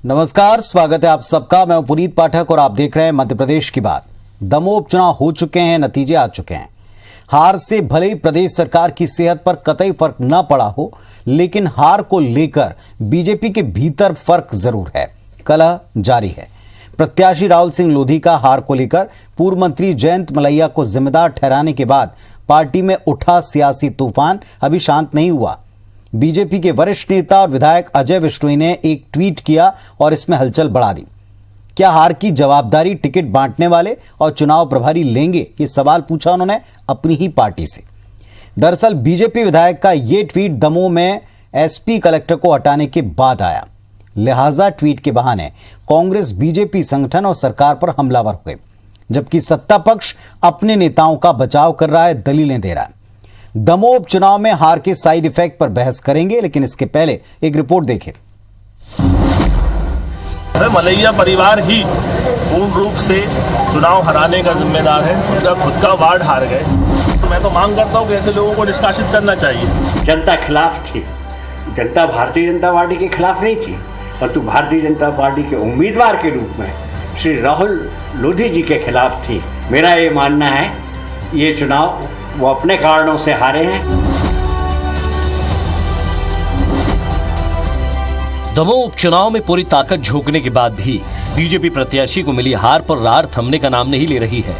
नमस्कार, स्वागत है आप सबका। मैं हूं पुनीत पाठक और आप देख रहे हैं मध्य प्रदेश की बात। दमोह उपचुनाव हो चुके हैं, नतीजे आ चुके हैं। हार से भले ही प्रदेश सरकार की सेहत पर कतई फर्क न पड़ा हो, लेकिन हार को लेकर बीजेपी के भीतर फर्क जरूर है। कलह जारी है। प्रत्याशी राहुल सिंह लोधी का हार को लेकर पूर्व मंत्री जयंत मलैया को जिम्मेदार ठहराने के बाद पार्टी में उठा सियासी तूफान अभी शांत नहीं हुआ। बीजेपी के वरिष्ठ नेता और विधायक अजय विश्नोई ने एक ट्वीट किया और इसमें हलचल बढ़ा दी। क्या हार की जवाबदारी टिकट बांटने वाले और चुनाव प्रभारी लेंगे, ये सवाल पूछा उन्होंने अपनी ही पार्टी से। दरअसल बीजेपी विधायक का ये ट्वीट दमोह में एसपी कलेक्टर को हटाने के बाद आया। लिहाजा ट्वीट के बहाने कांग्रेस बीजेपी संगठन और सरकार पर हमलावर हो गए, जबकि सत्ता पक्ष अपने नेताओं का बचाव कर रहा है, दलीलें दे रहा है। दमोह उपचुनाव में हार के साइड इफेक्ट पर बहस करेंगे, लेकिन इसके पहले एक रिपोर्ट देखें। मलैया परिवार ही पूर्ण रूप से चुनाव हराने का जिम्मेदार है। उनका खुद का वार्ड हार गए, तो मैं तो मांग करता हूं कि ऐसे लोगों को निष्कासित करना चाहिए। जनता खिलाफ थी, जनता भारतीय जनता पार्टी के खिलाफ नहीं थी, परंतु भारतीय जनता पार्टी के उम्मीदवार के रूप में श्री राहुल लोधी जी के खिलाफ थी। मेरा ये मानना है ये चुनाव वो अपने कारणों से हारे हैं। दमोह उपचुनाव में पूरी ताकत झोंकने के बाद भी बीजेपी प्रत्याशी को मिली हार पर रार थमने का नाम नहीं ले रही है।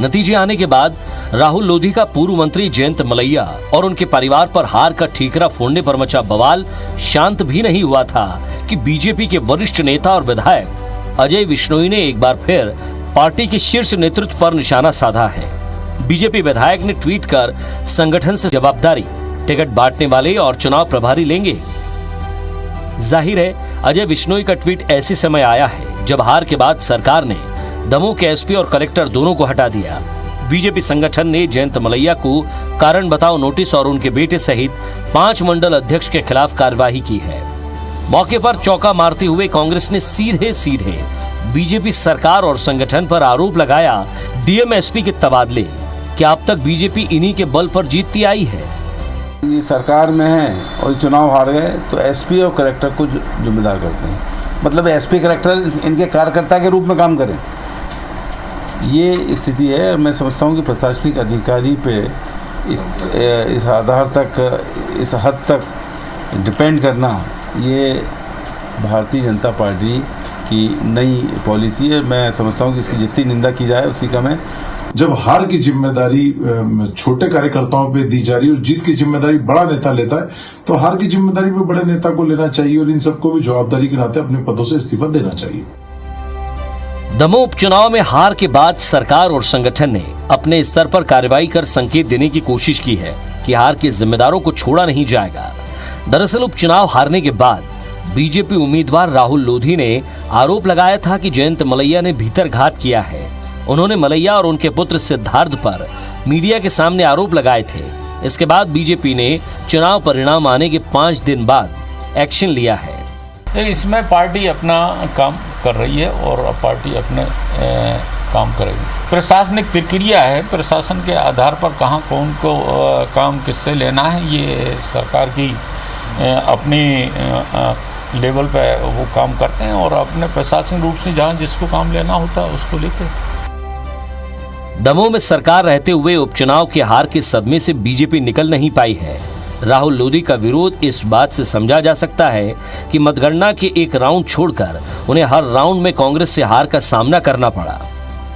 नतीजे आने के बाद राहुल लोधी का पूर्व मंत्री जयंत मलैया और उनके परिवार पर हार का ठीकरा फोड़ने पर मचा बवाल शांत भी नहीं हुआ था कि बीजेपी के वरिष्ठ नेता और विधायक अजय विश्नोई ने एक बार फिर पार्टी के शीर्ष नेतृत्व पर निशाना साधा है। बीजेपी विधायक ने ट्वीट कर संगठन से जवाबदारी टिकट बांटने वाले और चुनाव प्रभारी लेंगे। जाहिर है अजय विश्नोई का ट्वीट ऐसे समय आया है जब हार के बाद सरकार ने दमोह के एसपी और कलेक्टर दोनों को हटा दिया। बीजेपी संगठन ने जयंत मलैया को कारण बताओ नोटिस और उनके बेटे सहित 5 मंडल अध्यक्ष के खिलाफ कार्यवाही की है। मौके पर चौका मारते हुए कांग्रेस ने सीधे सीधे बीजेपी सरकार और संगठन पर आरोप लगाया डीएम एसपी के तबादले। क्या अब तक बीजेपी इन्हीं के बल पर जीतती आई है? ये सरकार में है और चुनाव हार गए तो एसपी और कलेक्टर को जिम्मेदार करते हैं। मतलब एसपी कलेक्टर इनके कार्यकर्ता के रूप में काम करें, ये स्थिति है। मैं समझता हूँ कि प्रशासनिक अधिकारी पे इस आधार तक, इस हद तक डिपेंड करना, ये भारतीय जनता पार्टी की नई पॉलिसी है। मैं समझता हूँ कि इसकी जितनी निंदा की जाए उतनी कम है। जब हार की जिम्मेदारी छोटे कार्यकर्ताओं पे दी जा रही है और जीत की जिम्मेदारी बड़ा नेता लेता है, तो हार की जिम्मेदारी भी बड़े नेता को लेना चाहिए और इन सबको भी जवाबदारी के नाते अपने पदों से इस्तीफा देना चाहिए। दमोह उपचुनाव में हार के बाद सरकार और संगठन ने अपने स्तर पर कार्रवाई कर संकेत देने की कोशिश की है कि हार के जिम्मेदारों को छोड़ा नहीं जाएगा। दरअसल उपचुनाव हारने के बाद बीजेपी उम्मीदवार राहुल लोधी ने आरोप लगाया था कि जयंत मलैया ने भीतरघात किया है। उन्होंने मलैया और उनके पुत्र सिद्धार्थ पर मीडिया के सामने आरोप लगाए थे। इसके बाद बीजेपी ने चुनाव परिणाम आने के 5 दिन बाद एक्शन लिया है। इसमें पार्टी अपना काम कर रही है और पार्टी अपने काम करेगी। प्रशासनिक प्रक्रिया है, प्रशासन के आधार पर कहाँ कौन को काम किससे लेना है, ये सरकार की अपनी लेवल पे वो काम करते हैं और अपने प्रशासनिक रूप से जहाँ जिसको काम लेना होता है उसको लेते हैं। दमोह में सरकार रहते हुए उपचुनाव के हार के सदमे से बीजेपी निकल नहीं पाई है। राहुल लोधी का विरोध इस बात से समझा जा सकता है कि मतगणना के एक राउंड छोड़कर उन्हें हर राउंड में कांग्रेस से हार का सामना करना पड़ा।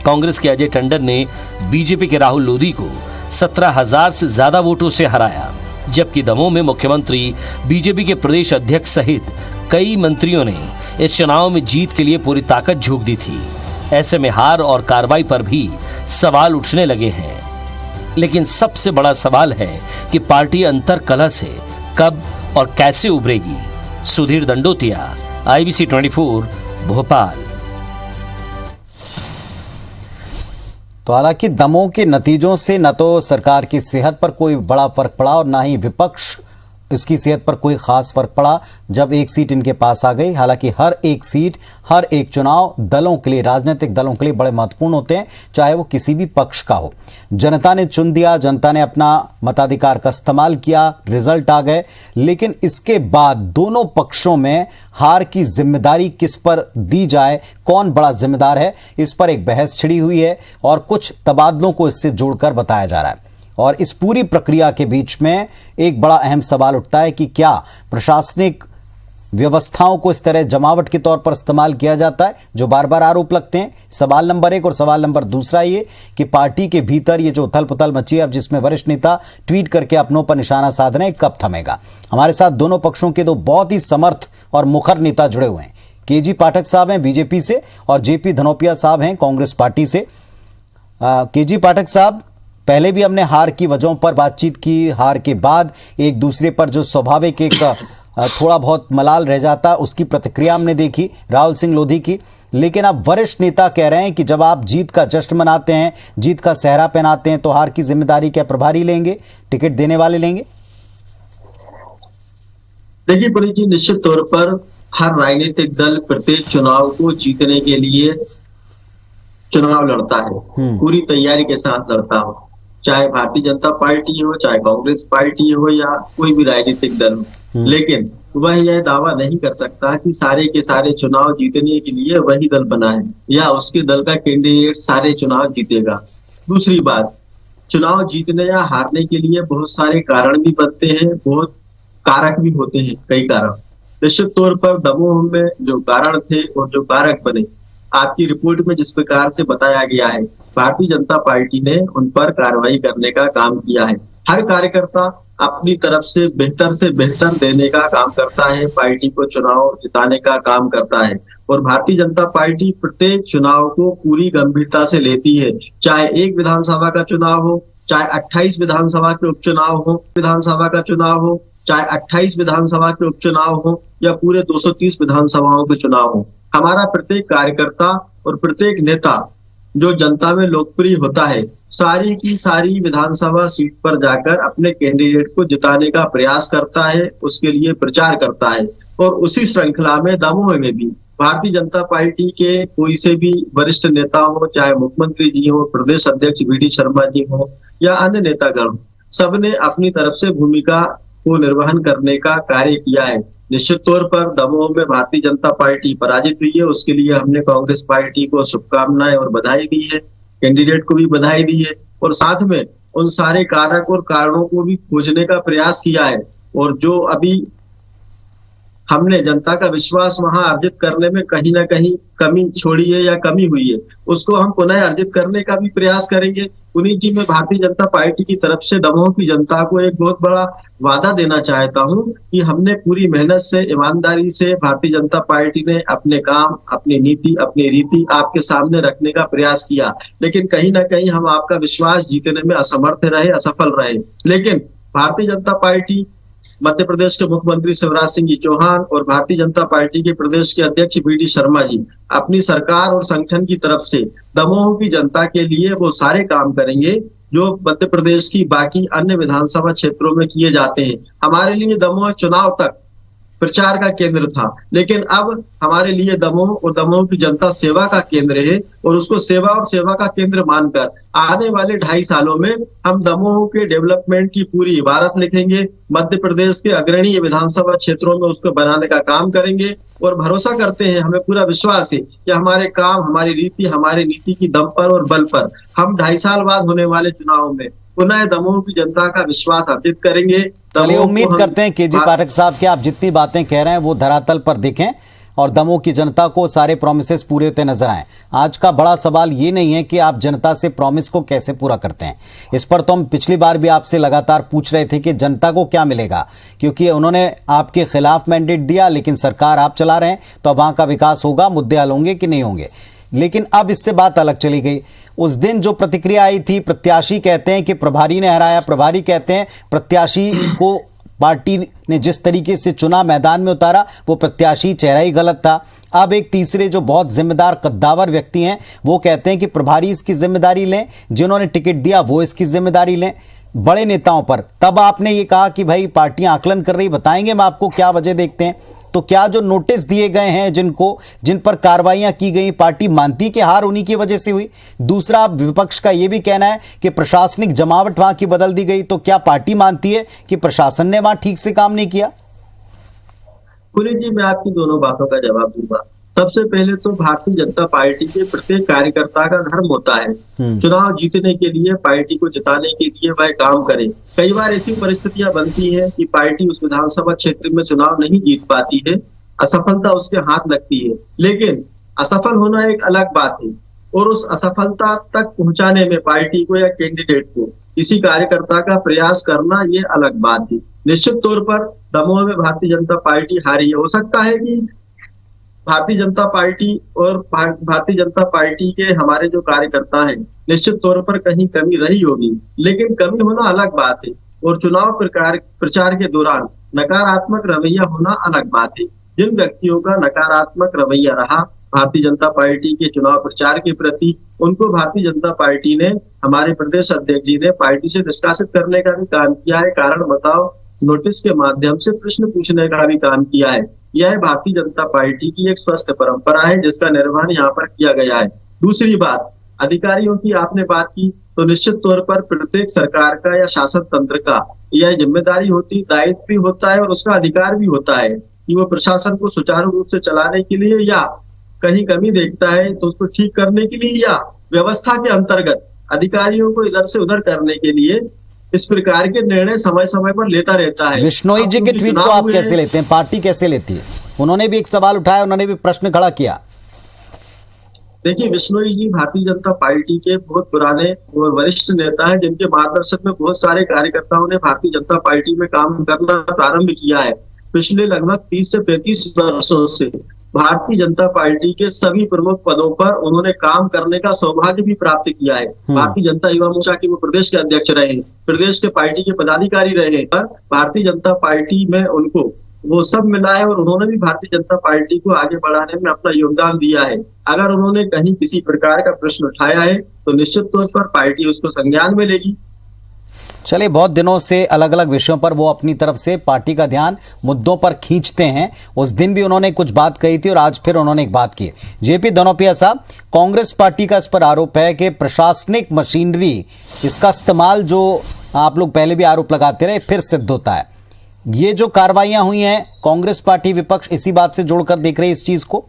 कांग्रेस के अजय टंडन ने बीजेपी के राहुल लोधी को 17,000 से ज्यादा वोटों से हराया, जबकि दमोह में मुख्यमंत्री, बीजेपी के प्रदेश अध्यक्ष सहित कई मंत्रियों ने इस चुनाव में जीत के लिए पूरी ताकत झोंक दी थी। ऐसे में हार और कार्रवाई पर भी सवाल उठने लगे हैं। लेकिन सबसे बड़ा सवाल है कि पार्टी अंतर कलह से कब और कैसे उभरेगी। सुधीर दंडोतिया, IBC 24, भोपाल। तो हालांकि दमोह के नतीजों से न तो सरकार की सेहत पर कोई बड़ा फर्क पड़ा और न ही विपक्ष इसकी सेहत पर कोई खास फर्क पड़ा जब एक सीट इनके पास आ गई। हालांकि हर एक सीट, हर एक चुनाव दलों के लिए, राजनीतिक दलों के लिए बड़े महत्वपूर्ण होते हैं, चाहे वो किसी भी पक्ष का हो। जनता ने चुन दिया, जनता ने अपना मताधिकार का इस्तेमाल किया, रिजल्ट आ गए, लेकिन इसके बाद दोनों पक्षों में हार की जिम्मेदारी किस पर दी जाए, कौन बड़ा जिम्मेदार है, इस पर एक बहस छिड़ी हुई है और कुछ तबादलों को इससे जोड़कर बताया जा रहा है। और इस पूरी प्रक्रिया के बीच में एक बड़ा अहम सवाल उठता है कि क्या प्रशासनिक व्यवस्थाओं को इस तरह जमावट के तौर पर इस्तेमाल किया जाता है, जो बार बार आरोप लगते हैं। सवाल नंबर 1 और सवाल नंबर 2 ये कि पार्टी के भीतर ये जो उथल पुथल मची है, अब जिसमें वरिष्ठ नेता ट्वीट करके अपनों पर निशाना साध रहे हैं, कब थमेगा। हमारे साथ दोनों पक्षों के दो बहुत ही समर्थ और मुखर नेता जुड़े हुए हैं। केजी पाठक साहब हैं बीजेपी से और जेपी धनोपिया साहब हैं कांग्रेस पार्टी से। केजी पाठक साहब, पहले भी हमने हार की वजहों पर बातचीत की, हार के बाद एक दूसरे पर जो स्वाभाविक एक थोड़ा बहुत मलाल रह जाता, उसकी प्रतिक्रिया हमने देखी राहुल सिंह लोधी की। लेकिन अब वरिष्ठ नेता कह रहे हैं कि जब आप जीत का जश्न मनाते हैं, जीत का सेहरा पहनाते हैं, तो हार की जिम्मेदारी क्या प्रभारी लेंगे, टिकट देने वाले लेंगे? देखिए पुनीत जी, निश्चित तौर पर हर राजनीतिक दल प्रत्येक चुनाव को जीतने के लिए चुनाव लड़ता है, पूरी तैयारी के साथ लड़ता हो, चाहे भारतीय जनता पार्टी हो, चाहे कांग्रेस पार्टी हो या कोई भी राजनीतिक दल हो। लेकिन वह यह दावा नहीं कर सकता कि सारे के सारे चुनाव जीतने के लिए वही दल बना है या उसके दल का कैंडिडेट सारे चुनाव जीतेगा। दूसरी बात, चुनाव जीतने या हारने के लिए बहुत सारे कारण भी बनते हैं, बहुत कारक भी होते हैं, कई कारक। निश्चित तौर पर दमोह में जो कारण थे और जो कारक बने, आपकी रिपोर्ट में जिस प्रकार से बताया गया है, भारतीय जनता पार्टी ने उन पर कार्रवाई करने का काम किया है। हर कार्यकर्ता अपनी तरफ से बेहतर देने का काम करता है, पार्टी को चुनाव जिताने का काम करता है और भारतीय जनता पार्टी प्रत्येक चुनाव को पूरी गंभीरता से लेती है, चाहे एक विधानसभा का चुनाव हो, चाहे 28 विधानसभा के उपचुनाव हो, चाहे 28 विधानसभा के उपचुनाव हो या पूरे 230 विधानसभाओं के चुनाव हो। हमारा प्रत्येक कार्यकर्ता और प्रत्येक नेता जो जनता में लोकप्रिय होता है, सारी की सारी विधानसभा सीट पर जाकर अपने कैंडिडेट को जिताने का प्रयास करता है, उसके लिए प्रचार करता है। और उसी श्रृंखला में दमोह में भी भारतीय जनता पार्टी के कोई से भी वरिष्ठ नेता हो, चाहे मुख्यमंत्री जी हो, प्रदेश अध्यक्ष वी.डी. शर्मा जी हो या अन्य नेतागण, सबने अपनी तरफ से भूमिका को निर्वहन करने का कार्य किया है। निश्चित तौर पर दमोह में भारतीय जनता पार्टी पराजित हुई है, उसके लिए हमने कांग्रेस पार्टी को शुभकामनाएं और बधाई दी है, कैंडिडेट को भी बधाई दी है और साथ में उन सारे कारक और कारणों को भी खोजने का प्रयास किया है। और जो अभी हमने जनता का विश्वास वहां अर्जित करने में कहीं ना कहीं कमी छोड़ी है या कमी हुई है, उसको हम पुनः अर्जित करने का भी प्रयास करेंगे। पुनीत जी, मैं भारतीय जनता पार्टी की तरफ से दमोह की जनता को एक बहुत बड़ा वादा देना चाहता हूं कि हमने पूरी मेहनत से, ईमानदारी से भारतीय जनता पार्टी ने अपने काम, अपनी नीति, अपनी रीति आपके सामने रखने का प्रयास किया, लेकिन कहीं ना कहीं हम आपका विश्वास जीतने में असमर्थ रहे, असफल रहे। लेकिन भारतीय जनता पार्टी, मध्य प्रदेश के मुख्यमंत्री शिवराज सिंह जी चौहान और भारतीय जनता पार्टी के प्रदेश के अध्यक्ष वी.डी. शर्मा जी अपनी सरकार और संगठन की तरफ से दमोह की जनता के लिए वो सारे काम करेंगे जो मध्य प्रदेश की बाकी अन्य विधानसभा क्षेत्रों में किए जाते हैं। हमारे लिए दमोह चुनाव तक प्रचार का केंद्र था, लेकिन अब हमारे लिए दमोह और दमोह की जनता सेवा का केंद्र है और उसको सेवा और सेवा का केंद्र मानकर आने वाले 2.5 सालों में हम दमोह के डेवलपमेंट की पूरी इबारत लिखेंगे, मध्य प्रदेश के अग्रणी विधानसभा क्षेत्रों में उसको बनाने का काम करेंगे और भरोसा करते हैं, हमें पूरा विश्वास है कि हमारे काम, हमारी रीति, हमारी नीति की दम पर और बल पर हम 2.5 साल बाद होने वाले चुनाव में पुनः दमोह की जनता का विश्वास अर्जित करेंगे। चलिए, उम्मीद करते हैं केजी पाठक साहब कि आप जितनी बातें कह रहे हैं वो धरातल पर दिखें और दमोह की जनता को सारे प्रॉमिसेस पूरे होते नजर आए। आज का बड़ा सवाल ये नहीं है कि आप जनता से प्रॉमिस को कैसे पूरा करते हैं, इस पर तो हम पिछली बार भी आपसे लगातार पूछ रहे थे कि जनता को क्या मिलेगा, क्योंकि उन्होंने आपके खिलाफ मैंडेट दिया, लेकिन सरकार आप चला रहे हैं, तो अब वहां का विकास होगा, मुद्दे हल होंगे कि नहीं होंगे। लेकिन अब इससे बात अलग चली गई। उस दिन जो प्रतिक्रिया आई थी, प्रत्याशी कहते हैं कि प्रभारी ने हराया, प्रभारी कहते हैं प्रत्याशी को पार्टी ने जिस तरीके से चुना, मैदान में उतारा, वो प्रत्याशी चेहरा ही गलत था। अब एक तीसरे जो बहुत जिम्मेदार कद्दावर व्यक्ति हैं वो कहते हैं कि प्रभारी इसकी जिम्मेदारी लें, जिन्होंने टिकट दिया वो इसकी जिम्मेदारी लें। बड़े नेताओं पर, तब आपने ये कहा कि भाई पार्टियां आकलन कर रही, बताएंगे हम आपको क्या वजह देखते हैं। तो क्या जो नोटिस दिए गए हैं जिन पर कार्रवाइयां की गई, पार्टी मानती कि हार उन्हीं की वजह से हुई? दूसरा, विपक्ष का यह भी कहना है कि प्रशासनिक जमावट वहां की बदल दी गई, तो क्या पार्टी मानती है कि प्रशासन ने वहां ठीक से काम नहीं किया? पुनीत जी, मैं आपकी दोनों बातों का जवाब दूंगा। सबसे पहले तो भारतीय जनता पार्टी के प्रत्येक कार्यकर्ता का धर्म होता है चुनाव जीतने के लिए, पार्टी को जिताने के लिए वह काम करे। कई बार ऐसी परिस्थितियां बनती हैं कि पार्टी उस विधानसभा क्षेत्र में चुनाव नहीं जीत पाती है, असफलता उसके हाथ लगती है, लेकिन असफल होना एक अलग बात है और उस असफलता तक पहुंचाने में पार्टी को या कैंडिडेट को, किसी कार्यकर्ता का प्रयास करना, ये अलग बात है। निश्चित तौर पर दमोह में भारतीय जनता पार्टी हारी है। हो सकता है कि भारतीय जनता पार्टी और भारतीय जनता पार्टी के हमारे जो कार्यकर्ता हैं, निश्चित तौर पर कहीं कमी रही होगी, लेकिन कमी होना अलग बात है और चुनाव प्रचार के दौरान नकारात्मक रवैया होना अलग बात है। जिन व्यक्तियों का नकारात्मक रवैया रहा भारतीय जनता पार्टी के चुनाव प्रचार के प्रति, उनको भारतीय जनता पार्टी ने, हमारे प्रदेश अध्यक्ष जी ने पार्टी से निष्कासित करने का भी काम किया है। कारण बताओ नोटिस के माध्यम से प्रश्न पूछने का भी काम किया है। यह भारतीय जनता पार्टी की एक स्वस्थ परंपरा है जिसका निर्वहन यहाँ पर किया गया है। दूसरी बात, अधिकारियों की आपने बात की, तो निश्चित तौर पर प्रत्येक सरकार का या शासन तंत्र का यह जिम्मेदारी होती, दायित्व भी होता है और उसका अधिकार भी होता है कि वो प्रशासन को सुचारू रूप से चलाने के लिए या कहीं कमी देखता है तो उसको ठीक करने के लिए या व्यवस्था के अंतर्गत अधिकारियों को इधर से उधर करने के लिए इस प्रकार के निर्णय समय समय पर लेता रहता है। विश्नोई जी के ट्वीट को आप कैसे लेते हैं, पार्टी कैसे लेती है? उन्होंने भी एक सवाल उठाया, उन्होंने भी प्रश्न खड़ा किया। देखिए, विश्नोई जी भारतीय जनता पार्टी के बहुत पुराने और वरिष्ठ नेता हैं जिनके मार्गदर्शन में बहुत सारे कार्यकर्ताओं ने भारतीय जनता पार्टी में काम करना प्रारंभ किया है। पिछले लगभग 30 से 35 वर्षों से भारतीय जनता पार्टी के सभी प्रमुख पदों पर उन्होंने काम करने का सौभाग्य भी प्राप्त किया है। भारतीय जनता युवा मोर्चा के वो प्रदेश के अध्यक्ष रहे, प्रदेश के पार्टी के पदाधिकारी रहे, पर भारतीय जनता पार्टी में उनको वो सब मिला है और उन्होंने भी भारतीय जनता पार्टी को आगे बढ़ाने में अपना योगदान दिया है। अगर उन्होंने कहीं किसी प्रकार का प्रश्न उठाया है तो निश्चित तौर पर पार्टी उसको संज्ञान में लेगी। चलिए, बहुत दिनों से अलग अलग विषयों पर वो अपनी तरफ से पार्टी का ध्यान मुद्दों पर खींचते हैं। उस दिन भी उन्होंने कुछ बात कही थी और आज फिर उन्होंने एक बात की। जेपी धनोपिया साहब, कांग्रेस पार्टी का इस पर आरोप है कि प्रशासनिक मशीनरी, इसका इस्तेमाल जो आप लोग पहले भी आरोप लगाते रहे, फिर सिद्ध होता है। ये जो कार्रवाइयां हुई हैं, कांग्रेस पार्टी विपक्ष इसी बात से जोड़कर देख रहे हैं इस चीज को।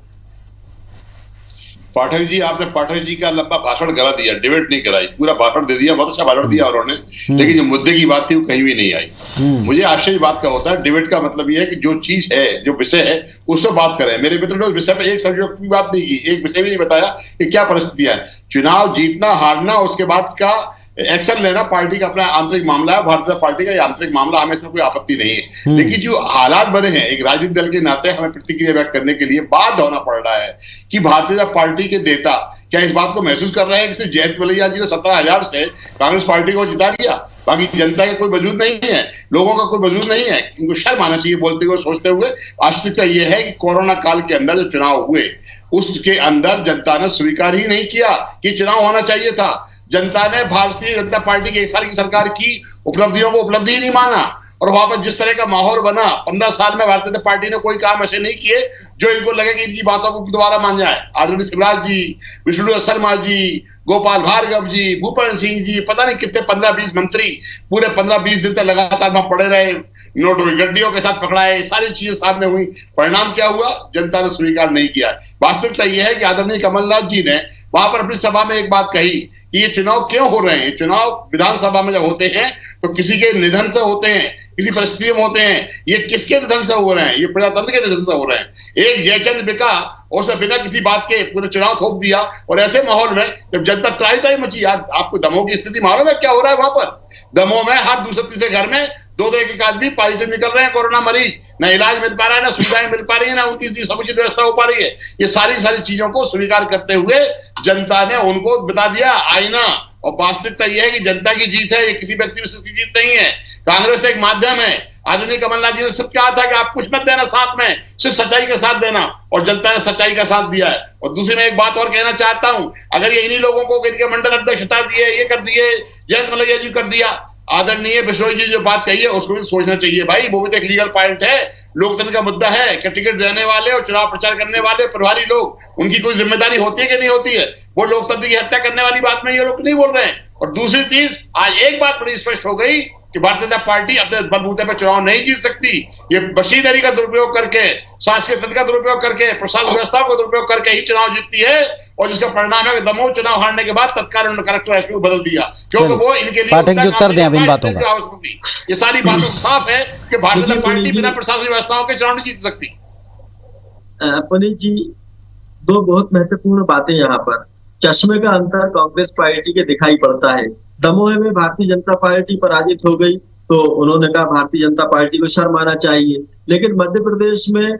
पाठक जी, आपने पाठक जी का लंबा भाषण करा दिया, डिबेट नहीं कराई, पूरा भाषण दे दिया, बहुत अच्छा भाषण दिया उन्होंने, लेकिन जो मुद्दे की बात थी वो कहीं भी नहीं आई। मुझे आश्चर्य बात का होता है, डिबेट का मतलब ये है कि जो चीज है, जो विषय है, उस पर बात करें। मेरे मित्र ने उस विषय पर एक सब्जेक्ट की बात नहीं की, एक विषय भी नहीं बताया कि क्या परिस्थितियां है। चुनाव जीतना हारना, उसके बाद का एक्शन लेना पार्टी का अपना आंतरिक मामला है, भारतीय जनता पार्टी का ये आंतरिक मामला, हमें इसमें कोई आपत्ति नहीं है। लेकिन जो हालात बने हैं, एक राजनीतिक दल के नाते हमें प्रतिक्रिया व्यक्त करने के लिए बाध्य होना पड़ रहा है कि भारतीय जनता पार्टी के नेता क्या इस बात को महसूस कर रहे हैं कि सिर्फ जयंत मलैया जी ने 17,000 से कांग्रेस पार्टी को जिता दिया, बाकी जनता का कोई वजूद नहीं है, लोगों का कोई वजूद नहीं है। उनको शर्म आना चाहिए बोलते हुए, सोचते हुए। वास्तविकता यह है कि कोरोना काल के अंदर जो चुनाव हुए उसके अंदर जनता ने स्वीकार ही नहीं किया कि चुनाव होना चाहिए था। जनता ने भारतीय जनता पार्टी के 1 साल की सरकार की उपलब्धियों को उपलब्धि ही नहीं माना और वहां पर जिस तरह का माहौल बना, 15 साल में भारतीय जनता पार्टी ने कोई काम ऐसे नहीं किए जो इनको लगे कि इनकी बातों को दोबारा मान जाए। आदरणीय शिवराज जी, विष्णु शर्मा जी, गोपाल भार्गव जी, भूपेंद्र सिंह जी, पता नहीं कितने 15-20 मंत्री पूरे 15-20 दिन तक लगातार वहां पड़े रहे, नोटों की गड्डियों के साथ पकड़ाए, सारी चीजें सामने हुई। परिणाम क्या हुआ? जनता ने स्वीकार नहीं किया। वास्तविकता यह है कि आदरणीय कमलनाथ जी ने वहां पर अपनी सभा में एक बात कही कि ये चुनाव क्यों हो रहे हैं। चुनाव विधानसभा में जब होते हैं तो किसी के निधन से होते हैं, किसी परिस्थिति में होते हैं। ये किसके निधन से हो रहे हैं? ये प्रजातंत्र के निधन से हो रहे हैं। एक जयचंद बिका और उसने बिना किसी बात के पूरे चुनाव थोप दिया और ऐसे माहौल में जब जनता त्राही मची। आपको दमोह की स्थिति मालूम है क्या हो रहा है वहां पर? दमोह में हर दूसरे तीसरे घर में 2-2 एक आदमी पॉजिटिव निकल रहे हैं, कोरोना मरीज। न इलाज मिल पा रहा है, न सुविधाएं मिल पा रही है, न उनकी समुचित व्यवस्था हो पा रही है। ये सारी चीजों को स्वीकार करते हुए जनता ने उनको बता दिया आईना। और वास्तविकता यह है कि जनता की जीत है, ये किसी व्यक्ति विशेष की जीत नहीं है। कांग्रेस एक माध्यम है। आदरणीय कमलनाथ जी ने सब कहा था कि आप कुछ मत देना साथ में, सिर्फ सच्चाई का साथ देना, और जनता ने सच्चाई का साथ दिया है। और दूसरी मैं एक बात और कहना चाहता हूं, अगर ये इन्हीं लोगों को इनके मंडल अध्यक्ष हटा दिए, ये कर दिए, जयंत मलैया जी कर दिया, आदरणीय बिश्नोई जी जो बात कही है उसको भी सोचना चाहिए भाई, वो भी तो एक लीगल पॉइंट है, लोकतंत्र का मुद्दा है कि टिकट देने वाले और चुनाव प्रचार करने वाले प्रभारी लोग, उनकी कोई जिम्मेदारी होती है कि नहीं होती है? वो लोकतंत्र की हत्या करने वाली बात में ये लोग नहीं बोल रहे हैं। और दूसरी चीज, आज एक बात बड़ी स्पष्ट हो गई कि भारतीय जनता पार्टी अपने बलबूते पर चुनाव नहीं जीत सकती। ये मशीनरी का दुरुपयोग करके, शासकीय तंत्र का दुरुपयोग करके, प्रशासन व्यवस्था का दुरुपयोग करके ही चुनाव जीतती है, और जिसका परिणाम है कि दमोह चुनाव हारने के बाद तत्काल उन्होंने कलेक्टर एसपी को बदल दिया, क्योंकि वो इनके लिए पाठक जी उत्तर दें अब इन बातों का। ये सारी बातों से साफ है कि भारतीय जनता पार्टी बिना प्रशासनिक व्यवस्थाओं के चुनाव नहीं जीत सकती। पुनीत जी, दो बहुत महत्वपूर्ण बातें यहाँ पर, चश्मे का अंतर कांग्रेस पार्टी के दिखाई पड़ता है। दमोह में भारतीय जनता पार्टी पराजित हो गई तो उन्होंने कहा भारतीय जनता पार्टी को शर्म आना चाहिए, लेकिन मध्य प्रदेश में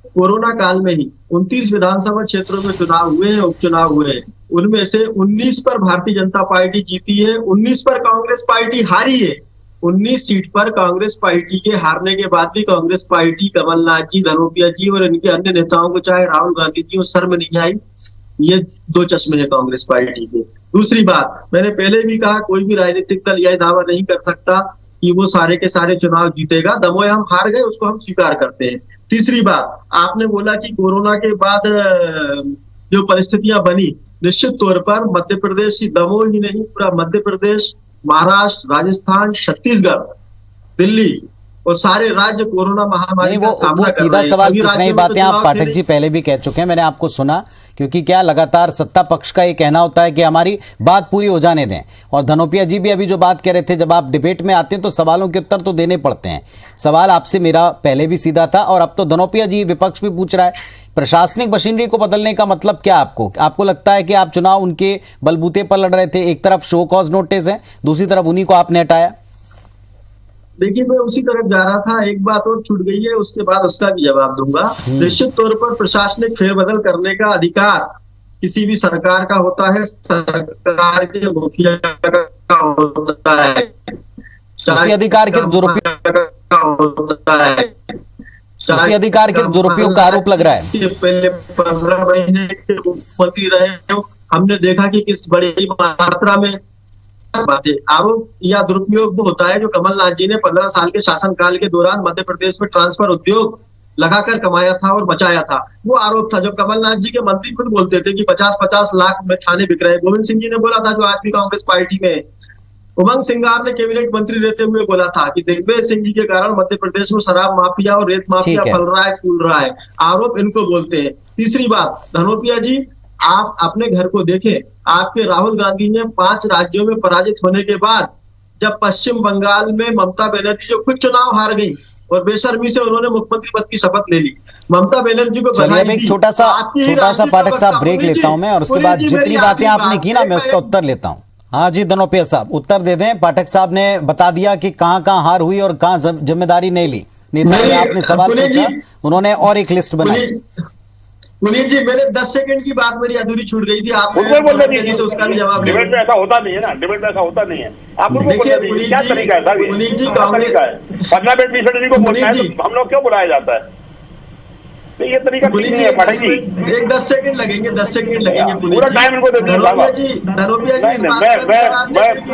कोरोना काल में ही 29 विधानसभा क्षेत्रों में चुनाव हुए हैं, उपचुनाव हुए हैं, उनमें से 19 पर भारतीय जनता पार्टी जीती है, 19 पर कांग्रेस पार्टी हारी है। 19 सीट पर कांग्रेस पार्टी के हारने के बाद भी कांग्रेस पार्टी, कमलनाथ जी, धनोपिया जी और इनके अन्य नेताओं को, चाहे राहुल गांधी जी को, शर्म नहीं आई। ये दो चश्मे हैं कांग्रेस पार्टी के। दूसरी बात, मैंने पहले भी कहा, कोई भी राजनीतिक दल यह दावा नहीं कर सकता कि वो सारे के सारे चुनाव जीतेगा। दमोह हम हार गए, उसको हम स्वीकार करते हैं। तीसरी बात, आपने बोला कि कोरोना के बाद जो परिस्थितियां बनी, निश्चित तौर पर मध्य प्रदेश, दमोह ही नहीं, पूरा मध्य प्रदेश, महाराष्ट्र, राजस्थान, छत्तीसगढ़, दिल्ली और सारे राज्य कोरोना महामारी का सामना कर रहे हैं। सीधा सवाल पूछ रही बातें आप पाठक जी पहले भी कह चुके हैं, मैंने आपको सुना, क्योंकि क्या लगातार सत्ता पक्ष का ये कहना होता है कि हमारी बात पूरी हो जाने दें, और धनोपिया जी भी अभी जो बात कह रहे थे, जब आप डिबेट में आते हैं तो सवालों के उत्तर तो देने पड़ते हैं। सवाल आपसे मेरा पहले भी सीधा था और अब तो धनोपिया जी विपक्ष भी पूछ रहा है। प्रशासनिक मशीनरी को बदलने का मतलब क्या आपको लगता है कि आप चुनाव उनके बलबूते पर लड़ रहे थे? एक तरफ शो कॉज नोटिस है, दूसरी तरफ उन्हीं को आपने हटाया। देखिए, मैं उसी तरफ जा रहा था, एक बात और छूट गई है, उसके बाद उसका भी जवाब दूंगा। निश्चित तौर पर प्रशासनिक फेरबदल करने का अधिकार किसी भी सरकार का होता है, सरकार के मुखिया का होता है, उसी अधिकार के दुरुपयोग का होता है, उसी अधिकार के दुरुपयोग का आरोप लग रहा है। पहले 15 महीने के मुख्यमंत्री रहे, हमने देखा कि किस बड़ी मात्रा में आरोप या दुरुपयोग वो होता है जो कमलनाथ जी ने 15 साल के शासनकाल के दौरान मध्य प्रदेश में ट्रांसफर उद्योग लगाकर कमाया था और बचाया था। वो आरोप था, जब कमलनाथ जी के मंत्री खुद बोलते थे कि 50-50 लाख में थाने बिक रहे हैं। गोविंद सिंह जी ने बोला था, जो आज भी कांग्रेस पार्टी में। उमंग सिंगार ने कैबिनेट मंत्री रहते हुए बोला था कि दिग्विजय सिंह जी के कारण मध्य प्रदेश में शराब माफिया और रेत माफिया फल रहा है, फूल रहा है। आरोप इनको बोलते हैं। तीसरी बात, धनोपिया जी, आप अपने घर को देखें, आपके राहुल गांधी ने 5 राज्यों में पराजित होने के बाद, जब पश्चिम बंगाल में ममता बनर्जी जो खुद चुनाव हार गई और बेशर्मी से उन्होंने मुख्यमंत्री पद की शपथ ले ली, ममता बनर्जी को बधाई दी। एक छोटा सा पाठक साहब ब्रेक लेता हूं मैं, और उसके बाद जितनी बातें आपने की ना, मैं उसका उत्तर लेता हूं। हाँ जी धनोपिया साहब, उत्तर दे दें। पाठक साहब ने बता दिया कि कहां हार हुई और कहां जिम्मेदारी नहीं ली। नेता ने आपने सवाल पूछा, उन्होंने और एक लिस्ट बनाई। पुनीत जी, मेरे 10 सेकंड की बात मेरी अधूरी छूट गई थी, आप उसका भी जवाब। डिबेट में ऐसा होता नहीं है ना, डिबेट में ऐसा होता नहीं है। आप देखिए, क्या तरीका है सर? पुनीत जी, कांग्रेस 15 मिनट 20 मिनट को बोलना है तो हम लोग क्यों बुलाया जाता है? तो ये तरीका नहीं है पाठक जी। एक 10 सेकंड लगेंगे, 10 सेकंड लगेंगे, पूरा टाइम इनको दे दीजिए। धनोपिया जी,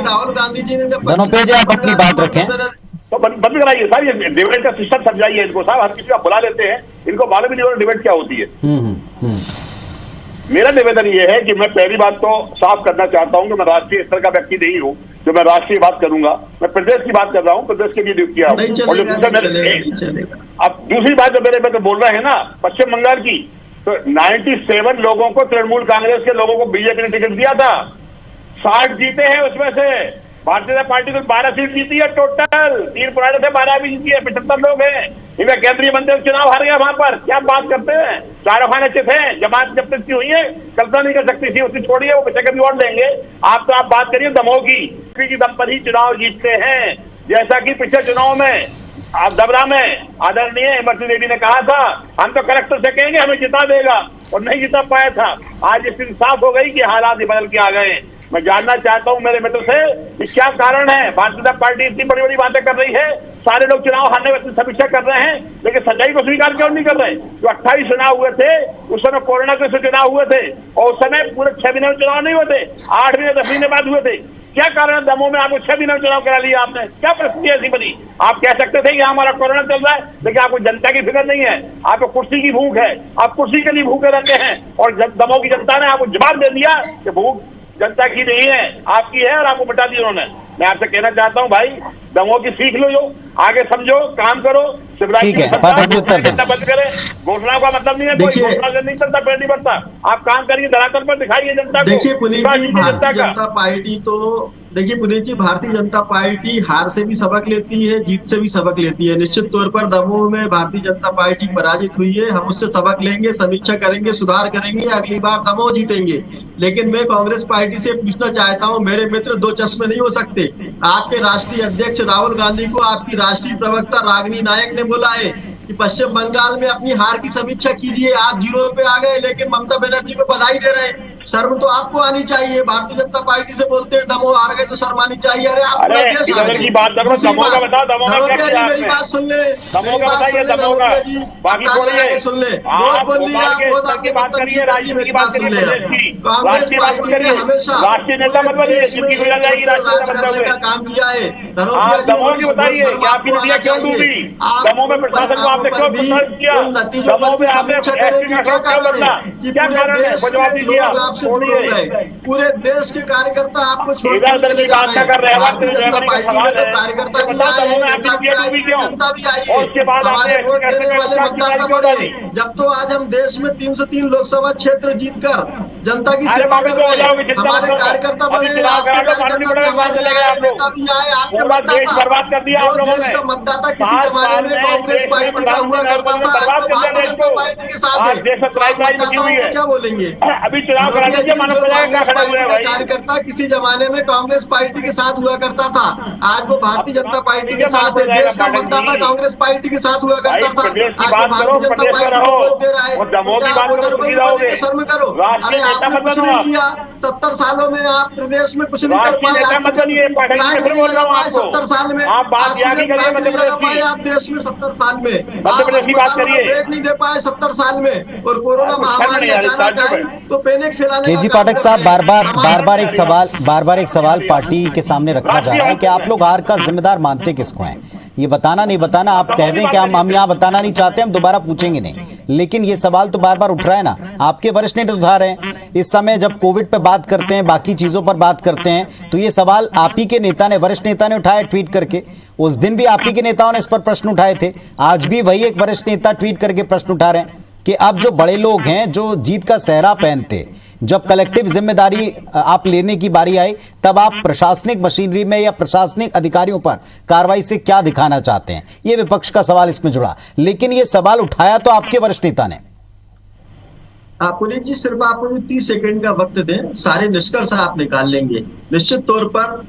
राहुल गांधी जी ने, धनोपिया जी आप अपनी बात रखें तो बंद कराइए सर, ये डिबेट का सिस्टम समझाइए इनको साहब। हर किसी को बुला लेते हैं, इनको मालूम ही नहीं होता डिबेट क्या होती है। मेरा निवेदन ये है कि मैं पहली बात तो साफ करना चाहता हूं कि मैं राष्ट्रीय स्तर का व्यक्ति नहीं हूं जो मैं राष्ट्रीय बात करूंगा। मैं प्रदेश की बात कर रहा हूं, प्रदेश के लिए नियुक्ति किया। अब दूसरी बात जो मेरे में तो बोल रहे हैं ना, पश्चिम बंगाल की, तो 97 लोगों को तृणमूल कांग्रेस के लोगों को बीजेपी ने टिकट दिया था, 60 जीते हैं उसमें से। भारतीय जनता पार्टी को 12 सीट जीती है टोटल, 3 पुराने थे, 12 भी जीती है, 75 लोग हैं। इनका केंद्रीय मंत्री चुनाव हार गया वहां पर, क्या बात करते हैं? शाहरुख खान अच्छे थे, जमात जब तक हुई है कल्पना नहीं कर सकती थी, उसकी छोड़िए, वो पिछले कभी वोट देंगे। आप बात करिए दमोह की दम पर ही चुनाव जीतते हैं। जैसा कि पिछले चुनाव में दबरा में आदरणीय इमरती देवी ने कहा था, हम तो कलेक्टर से कहेंगे हमें जिता देगा, और नहीं जिता पाया था। आज स्थिति साफ हो गई कि हालात ही बदल के आ गए। मैं जानना चाहता हूं मेरे मित्र से कि क्या कारण है, भारतीय जनता पार्टी इतनी बड़ी बड़ी बातें कर रही है, सारे लोग चुनाव हारने में समीक्षा कर रहे हैं, लेकिन सच्चाई को स्वीकार क्यों नहीं कर रहे? जो 28 चुनाव हुए थे उस समय कोरोना के चुनाव हुए थे, और उस समय पूरे 6 महीने में चुनाव नहीं हुए थे, 8 महीने 10 महीने बाद हुए थे। क्या कारण है दमोह में आपको 6 दिनों में चुनाव करा लिया आपने? क्या परिस्थिति ऐसी बनी? आप कह सकते थे कि हमारा कोरोना चल रहा है, लेकिन आपको जनता की फिक्र नहीं है, आपको कुर्सी की भूख है, आप कुर्सी के लिए भूखे रहते हैं। और दमोह की जनता ने आपको जवाब दे दिया कि भूख जनता की नहीं है, आपकी है, और आपको मिटा दिया उन्होंने। मैं आपसे कहना चाहता हूँ भाई, दमोह की सीख लो, जो आगे समझो, काम करो। ठीक है, पाठक जी उत्तर दें। बंद करें, घोषणाओं का मतलब नहीं है, कोई घोषणा से नहीं चलता, पेड़ नहीं बढ़ता। आप काम करिए, धरातल पर दिखाइए जनता को। देखिए पुनीत जी, भारतीय जनता पार्टी तो देखिए पुनीत जी, भारतीय जनता पार्टी हार से भी सबक लेती है, जीत से भी सबक लेती है। निश्चित तौर पर दमोह में भारतीय जनता पार्टी पराजित हुई है, हम उससे सबक लेंगे, समीक्षा करेंगे, सुधार करेंगे, अगली बार दमोह जीतेंगे। लेकिन मैं कांग्रेस पार्टी से पूछना चाहता हूं, मेरे मित्र दो चश्मे नहीं हो सकते। आपके राष्ट्रीय अध्यक्ष राहुल गांधी को आपकी राष्ट्रीय प्रवक्ता रागिनी नायक ने बोला है कि पश्चिम बंगाल में अपनी हार की समीक्षा कीजिए, आप 0 पे आ गए, लेकिन ममता बनर्जी को बधाई दे रहे हैं। शर्म तो आपको आनी चाहिए। भारतीय जनता पार्टी से बोलते हैं दमोह हार गए तो शर्म आनी चाहिए। अरे आप पूरा देश हार गए। बात करो, दमोह का बताओ, दमोह का क्या किया? मेरी बात सुन ले, दमोह का बताइए, दमोह का बाकी छोड़िए, सुन ले, आप बोल दिया, बहुत आपकी बात करिए, राजनीति की बात करिए, कांग्रेस पार्टी ने हमेशा राष्ट्रीय नेता मत बनिए, जिनकी मिला जाएगी राष्ट्रीय नेता बनते हुए काम किया है। आप दमोह की बताइए कि आपकी नदियां क्यों डूबी? दमोह में प्रशासन को आपने क्यों प्रसारित किया? दमोह में आपने एसपी का क्यों बदला? क्या कारण है? वो जवाब दीजिए आप। छोड़िए, पूरे देश के कार्यकर्ता आपको छोड़ इधर उधर की बात न कर रहे हैं। जनता पार्टी में तो कार्यकर्ता भी आए, नेता भी आए, जनता भी आई है, हमारे वोट देने वाले मतदाता बढ़े। जब तो आज हम देश में 303 लोकसभा क्षेत्र जीतकर जनता की सेवा कर रहे हैं, हमारे कार्यकर्ता बने, आपके कार्यकर्ता, हमारे नेता भी आए, आपके मतदाता, देश का मतदाता किसी जमाने में कांग्रेस पार्टी का हुआ करता था, भारतीय जनता पार्टी के साथ है। क्या बोलेंगे? अभी चुनाव करा दीजिए, मानव कार्यकर्ता किसी जमाने में कांग्रेस पार्टी के साथ हुआ करता था, आज वो भारतीय जनता पार्टी के साथ है। देश का मतदाता कांग्रेस पार्टी के साथ हुआ करता था, आज वो भारतीय जनता पार्टी को वोट दे रहा है। शर्म करो। अरे आपने कुछ नहीं किया 70 सालों में, आप प्रदेश में कुछ नहीं कर पाए। 70 साल में आप देश में 70 साल में ब्रेक नहीं दे पाए 70 साल में, और कोरोना महामारी अचानक आई तो पैनिक फैलाने। केजी पाठक साहब, बार बार एक सवाल पार्टी के सामने रखा जा रहा है कि आप लोग हार का जिम्मेदार मानते किसको हैं? ये बताना नहीं बताना, आप कह दें कि हम यहाँ बताना नहीं चाहते, हम दोबारा पूछेंगे नहीं, लेकिन ये सवाल तो बार बार उठ रहा है ना। आपके वरिष्ठ नेता उठा रहे हैं, इस समय जब कोविड पे बात करते हैं, बाकी चीजों पर बात करते हैं, तो ये सवाल आप ही के नेता ने, वरिष्ठ नेता ने उठाया ट्वीट करके। उस दिन भी आप ही के नेताओं ने इस पर प्रश्न उठाए थे, आज भी वही एक वरिष्ठ नेता ट्वीट करके प्रश्न उठा रहे हैं कि अब जो बड़े लोग हैं, जो जीत का सेहरा पहनते, जब कलेक्टिव जिम्मेदारी आप लेने की बारी आई, तब आप प्रशासनिक मशीनरी में या प्रशासनिक अधिकारियों पर कार्रवाई से क्या दिखाना चाहते हैं? ये विपक्ष का सवाल इसमें जुड़ा, लेकिन ये सवाल उठाया तो आपके वरिष्ठ नेता ने। पुनीत जी, सिर्फ आप 30 सेकंड का वक्त दें, सारे निष्कर्ष आप निकाल लेंगे। निश्चित तौर पर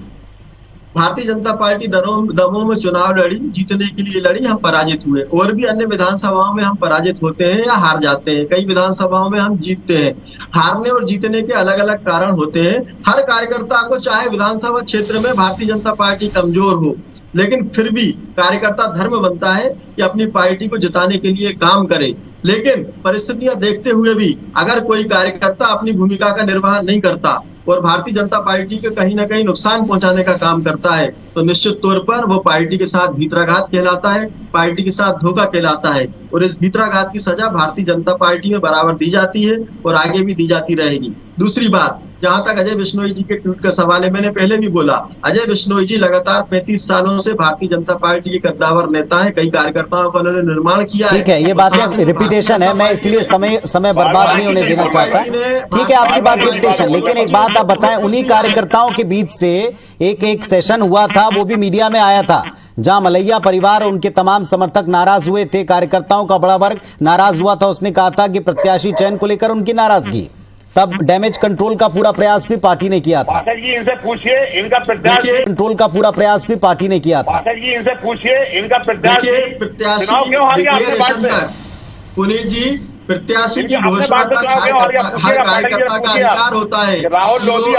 भारतीय जनता पार्टी दमोह में चुनाव लड़ी, जीतने के लिए लड़ी, हम पराजित हुए। और भी अन्य विधानसभाओं में हम पराजित होते हैं या हार जाते हैं, कई विधानसभाओं में हम जीतते हैं। हारने और जीतने के अलग अलग कारण होते हैं। हर कार्यकर्ता को, चाहे विधानसभा क्षेत्र में भारतीय जनता पार्टी कमजोर हो, लेकिन फिर भी कार्यकर्ता धर्म बनता है कि अपनी पार्टी को जिताने के लिए काम करे। लेकिन परिस्थितियां देखते हुए भी अगर कोई कार्यकर्ता अपनी भूमिका का निर्वहन नहीं करता और भारतीय जनता पार्टी के कहीं ना कहीं नुकसान पहुंचाने का काम करता है, तो निश्चित तौर पर वो पार्टी के साथ भीतराघात कहलाता है, पार्टी के साथ धोखा कहलाता है। और इस भीतराघात की सजा भारतीय जनता पार्टी में बराबर दी जाती है और आगे भी दी जाती रहेगी। दूसरी बात, जहां तक अजय बिश्नोई जी के ट्वीट का सवाल है, मैंने पहले भी बोला, अजय बिश्नोई जी लगातार 35 सालों से भारतीय जनता पार्टी के कद्दावर नेता है, कई कार्यकर्ताओं का उन्होंने निर्माण किया है। ठीक है, ये बातें रिपीटेशन है, मैं इसलिए समय बर्बाद नहीं होने देना चाहता। ठीक है, आपकी बात रिपीटेशन, लेकिन एक बात आप बताएं, उन्हीं कार्यकर्ताओं के बीच से एक सेशन हुआ था, वो भी मीडिया में आया था, जहां मलैया परिवार और उनके तमाम समर्थक नाराज हुए थे, कार्यकर्ताओं का बड़ा वर्ग नाराज हुआ था। उसने कहा था कि प्रत्याशी चयन को लेकर उनकी नाराजगी, तब डैमेज कंट्रोल का पूरा प्रयास भी पार्टी ने किया था। इनसे पूछिए, इनका प्रत्याशी कंट्रोल का पूरा प्रयास भी पार्टी ने किया था। इनसे पूछिए, इनका प्रत्याशी क्यों हार गया? पुनीत जी, प्रत्याशी की घोषणा तक हर कार्यकर्ता का अधिकार होता है कि वो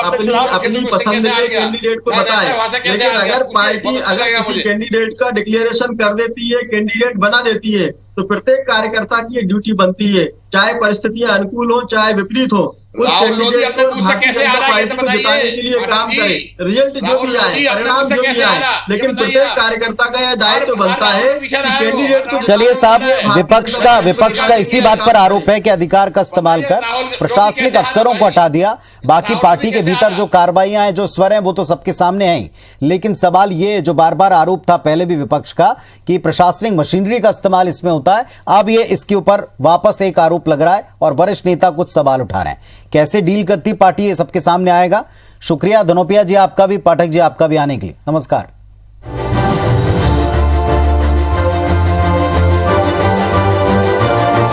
अपनी पसंद के कैंडिडेट को बताए। लेकिन अगर पार्टी किसी कैंडिडेट का डिक्लेरेशन कर देती है, कैंडिडेट बना देती है, तो प्रत्येक कार्यकर्ता की ये ड्यूटी बनती है, चाहे परिस्थितियां अनुकूल हो चाहे विपरीत हो, उस राहुल लोधी कैंडिडेट अपने को मुंह से भारतीय कैसे आ जनता रहा है ये पार्टी तो को जिताने के लिए बताइए। काम करे, रिजल्ट जो राहुल भी आए, लोधी अपने परिणाम मुंह से जो भी कैसे आ आए, रहा है, लेकिन ये बताइए प्रत्येक आप। कार्यकर्ता का यह दायित्व हर बनता है राहुल कि पीछे रहा है वो, कैंडिडेट को चलिए साहब, भारतीय विपक्ष जनता पार्टी विपक्ष का इसी बात पर आरोप है कि अधिकार का इस्तेमाल कर प्रशासनिक अफसरों को हटा दिया, बाकी पार्टी के भीतर जो कार्रवाइयां हैं, जो स्वर हैं, वो तो सबके सामने हैं ही। लेकिन सवाल ये जो बार बार आरोप था पहले भी विपक्ष का कि प्रशासनिक मशीनरी का इस्तेमाल इसमें होता है, अब ये इसके ऊपर वापस एक आरोप लग रहा है और वरिष्ठ नेता कुछ सवाल उठा रहे हैं। कैसे डील करती पार्टी ये सबके सामने आएगा। शुक्रिया धनोपिया जी आपका भी, पाठक जी आपका भी आने के लिए। नमस्कार।